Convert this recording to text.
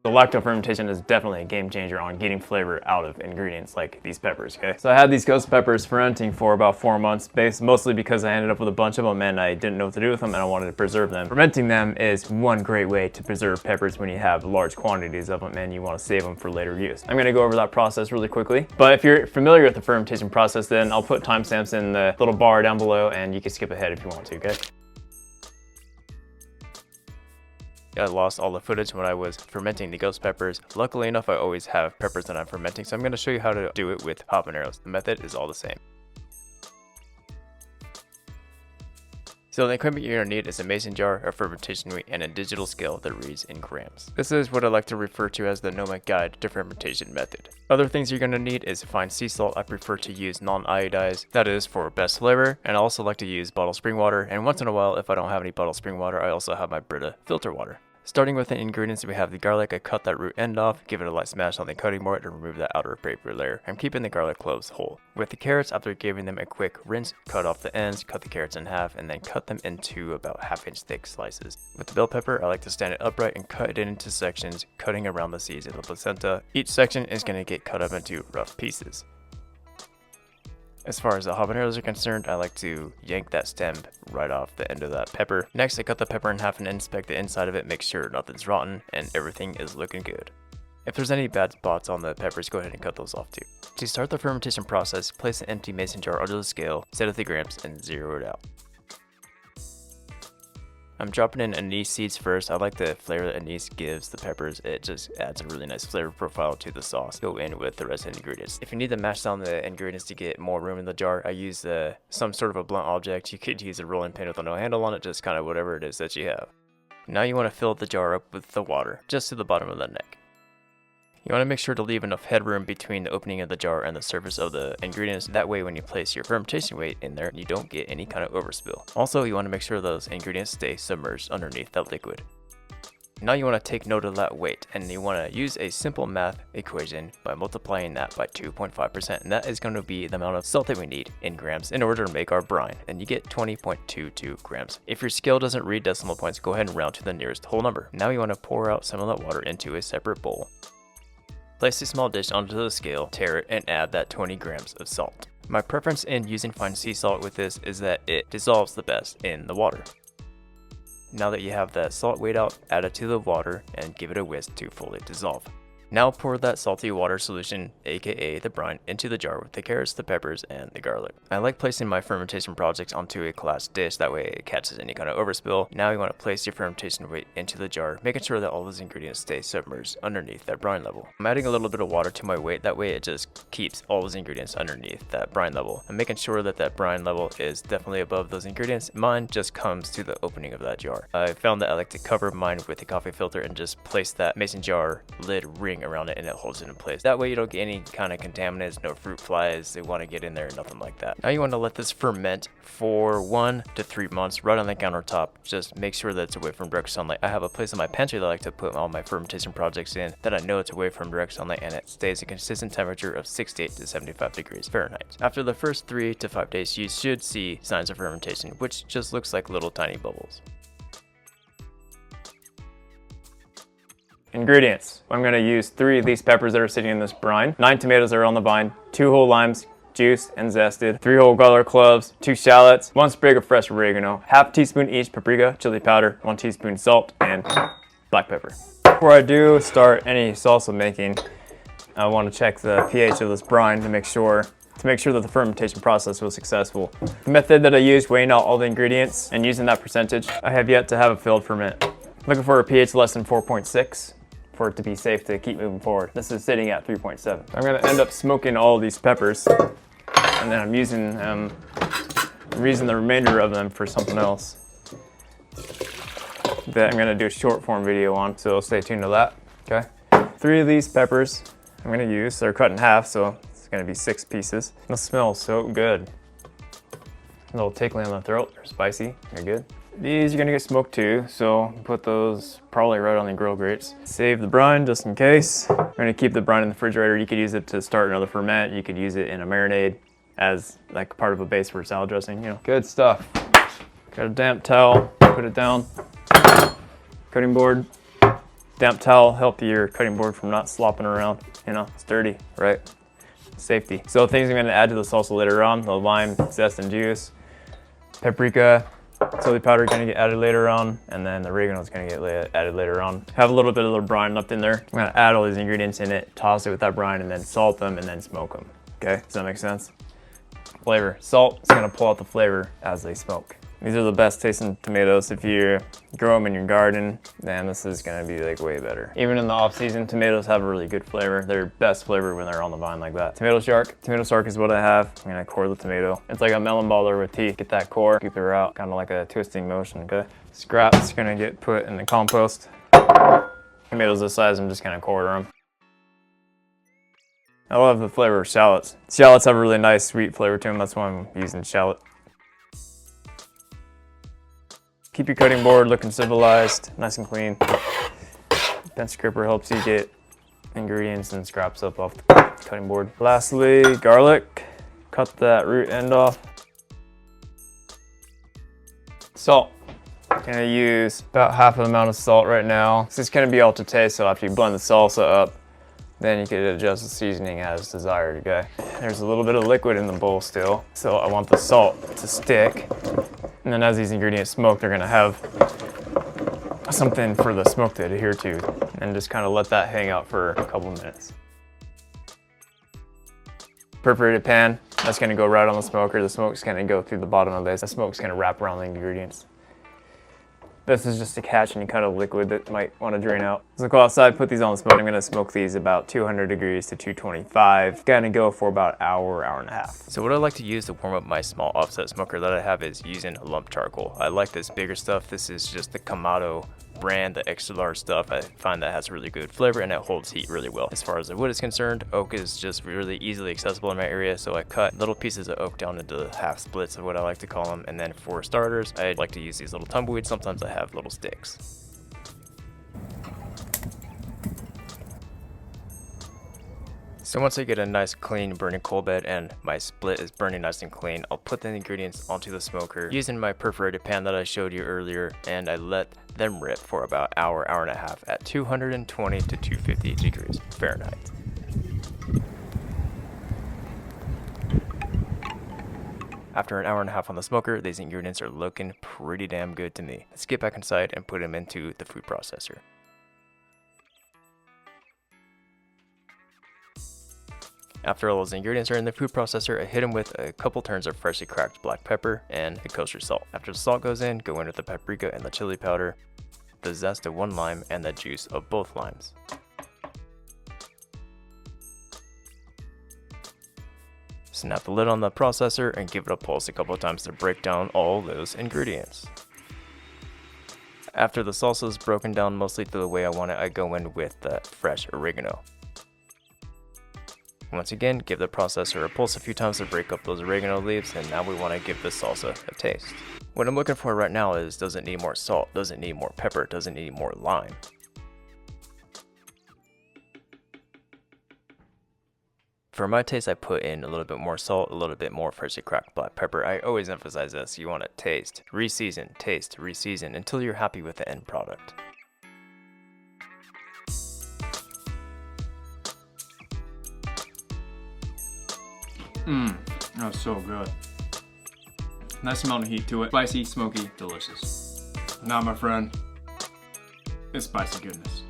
The lacto fermentation is definitely a game changer on getting flavor out of ingredients like these peppers, okay? So I had these ghost peppers fermenting for about 4 months, mostly because I ended up with a bunch of them and I didn't know what to do with them and I wanted to preserve them. Fermenting them is one great way to preserve peppers when you have large quantities of them and you want to save them for later use. I'm gonna go over that process really quickly, but if you're familiar with the fermentation process, then I'll put timestamps in the little bar down below and you can skip ahead if you want to, okay? I lost all the footage when I was fermenting the ghost peppers. Luckily enough, I always have peppers that I'm fermenting, so I'm going to show you how to do it with habaneros. The method is all the same. So the equipment you're going to need is a mason jar, a fermentation weight, and a digital scale that reads in grams. This is what I like to refer to as the Nomad Guide to Fermentation Method. Other things you're going to need is fine sea salt. I prefer to use non-iodized, that is for best flavor, and I also like to use bottled spring water, and once in a while, if I don't have any bottled spring water, I also have my Brita filter water. Starting with the ingredients, we have the garlic. I cut that root end off, give it a light smash on the cutting board to remove that outer paper layer. I'm keeping the garlic cloves whole. With the carrots, after giving them a quick rinse, cut off the ends, cut the carrots in half, and then cut them into about 1/2 inch thick slices. With the bell pepper, I like to stand it upright and cut it into sections, cutting around the seeds of the placenta. Each section is going to get cut up into rough pieces. As far as the habaneros are concerned, I like to yank that stem right off the end of that pepper. Next, I cut the pepper in half and inspect the inside of it, make sure nothing's rotten and everything is looking good. If there's any bad spots on the peppers, go ahead and cut those off too. To start the fermentation process, place an empty mason jar under the scale, set it the grams, and zero it out. I'm dropping in anise seeds first. I like the flavor that anise gives the peppers. It just adds a really nice flavor profile to the sauce. Go in with the rest of the ingredients. If you need to mash down the ingredients to get more room in the jar, I use some sort of a blunt object. You could use a rolling pin with no handle on it, just kind of whatever it is that you have. Now you want to fill the jar up with the water, just to the bottom of the neck. You want to make sure to leave enough headroom between the opening of the jar and the surface of the ingredients. That way when you place your fermentation weight in there, you don't get any kind of overspill. Also, you want to make sure those ingredients stay submerged underneath that liquid. Now you want to take note of that weight, and you want to use a simple math equation by multiplying that by 2.5%, and that is going to be the amount of salt that we need in grams in order to make our brine, and you get 20.22 grams. If your scale doesn't read decimal points, go ahead and round to the nearest whole number. Now you want to pour out some of that water into a separate bowl. Place a small dish onto the scale, tare it, and add that 20 grams of salt. My preference in using fine sea salt with this is that it dissolves the best in the water. Now that you have that salt weighed out, add it to the water and give it a whisk to fully dissolve. Now pour that salty water solution, aka the brine, into the jar with the carrots, the peppers, and the garlic. I like placing my fermentation projects onto a glass dish, that way it catches any kind of overspill. Now you want to place your fermentation weight into the jar, making sure that all those ingredients stay submerged underneath that brine level. I'm adding a little bit of water to my weight, that way it just keeps all those ingredients underneath that brine level. I'm making sure that that brine level is definitely above those ingredients. Mine just comes to the opening of that jar. I found that I like to cover mine with a coffee filter and just place that mason jar lid ring around it and it holds it in place. That way you don't get any kind of contaminants, no fruit flies they want to get in there, nothing like that. Now you want to let this ferment for 1 to 3 months right on the countertop. Just make sure that it's away from direct sunlight. I have a place in my pantry that I like to put all my fermentation projects in that I know it's away from direct sunlight and it stays a consistent temperature of 68 to 75 degrees Fahrenheit. After the first 3 to 5 days, you should see signs of fermentation, which just looks like little tiny bubbles. Ingredients. I'm going to use 3 of these peppers that are sitting in this brine, 9 tomatoes that are on the vine, 2 whole limes, juiced and zested, 3 whole garlic cloves, 2 shallots, 1 sprig of fresh oregano, ½ teaspoon each paprika, chili powder, 1 teaspoon salt, and black pepper. Before I do start any salsa making, I want to check the pH of this brine to make sure that the fermentation process was successful. The method that I used, weighing out all the ingredients and using that percentage, I have yet to have a failed ferment. Looking for a pH less than 4.6. for it to be safe to keep moving forward. This is sitting at 3.7. I'm gonna end up smoking all of these peppers, and then I'm using the remainder of them for something else that I'm gonna do a short form video on, so stay tuned to that, okay? 3 of these peppers I'm gonna use, they're cut in half, so it's gonna be 6 pieces. They smell so good. A little tickly on the throat, they're spicy, they're good. These are gonna get smoked too, so put those probably right on the grill grates. Save the brine just in case. I'm gonna keep the brine in the refrigerator. You could use it to start another ferment. You could use it in a marinade as like part of a base for salad dressing, you know. Good stuff. Got a damp towel, put it down. Cutting board, Damp towel help your cutting board from not slopping around. You know, it's dirty, right? Safety. So things I'm gonna add to the salsa later on, the lime zest and juice, paprika, chili powder gonna get added later on, and then the oregano is gonna get added later on. Have a little bit of the brine left in there. I'm gonna add all these ingredients in it, toss it with that brine, and then salt them, and then smoke them. Okay, does that make sense? Flavor. Salt is gonna pull out the flavor as they smoke. These are the best tasting tomatoes. If you grow them in your garden, then this is gonna be like way better. Even in the off season, tomatoes have a really good flavor. They're best flavor when they're on the vine like that. Tomato shark is what I have. I'm gonna core the tomato. It's like a melon baller with teeth. Get that core, scoop it out, kind of like a twisting motion, okay? Scraps gonna get put in the compost. Tomatoes this size, I'm just gonna quarter them. I love the flavor of shallots. Shallots have a really nice sweet flavor to them. That's why I'm using shallot. Keep your cutting board looking civilized, nice and clean. Pen scraper helps you get ingredients and scraps up off the cutting board. Lastly, garlic. Cut that root end off. Salt. I'm gonna use about half the amount of salt right now. This is gonna be all to taste, so after you blend the salsa up, then you can adjust the seasoning as desired, okay? There's a little bit of liquid in the bowl still, so I want the salt to stick. And then as these ingredients smoke, they're gonna have something for the smoke to adhere to, and just kind of let that hang out for a couple minutes. Perforated pan, that's gonna go right on the smoker. The smoke's gonna go through the bottom of this. The smoke's gonna wrap around the ingredients. This is just to catch any kind of liquid that might want to drain out. So go outside, put these on the smoke. I'm gonna smoke these about 200 degrees to 225. Gonna go for about an hour, hour and a half. So what I like to use to warm up my small offset smoker that I have is using lump charcoal. I like this bigger stuff. This is just the Kamado brand, the extra large stuff. I find that has really good flavor and it holds heat really well. As far as the wood is concerned, oak is just really easily accessible in my area, so I cut little pieces of oak down into half splits of what I like to call them. And then for starters, I like to use these little tumbleweeds. Sometimes I have little sticks. So once I get a nice clean burning coal bed and my split is burning nice and clean, I'll put the ingredients onto the smoker using my perforated pan that I showed you earlier, and I let them rip for about an hour, hour and a half at 220 to 250 degrees Fahrenheit. After an hour and a half on the smoker, these ingredients are looking pretty damn good to me. Let's get back inside and put them into the food processor. After all those ingredients are in the food processor, I hit them with a couple turns of freshly cracked black pepper and a kosher salt. After the salt goes in, go in with the paprika and the chili powder, the zest of one lime, and the juice of both limes. Snap the lid on the processor and give it a pulse a couple of times to break down all those ingredients. After the salsa is broken down mostly to the way I want it, I go in with the fresh oregano. Once again, give the processor a pulse a few times to break up those oregano leaves, and now we want to give the salsa a taste. What I'm looking for right now is, does it need more salt? Does it need more pepper? Does it need more lime? For my taste, I put in a little bit more salt, a little bit more freshly cracked black pepper. I always emphasize this. You want to taste, re-season until you're happy with the end product. That was so good. Nice amount of heat to it. Spicy, smoky, delicious. Now, my friend, it's spicy goodness.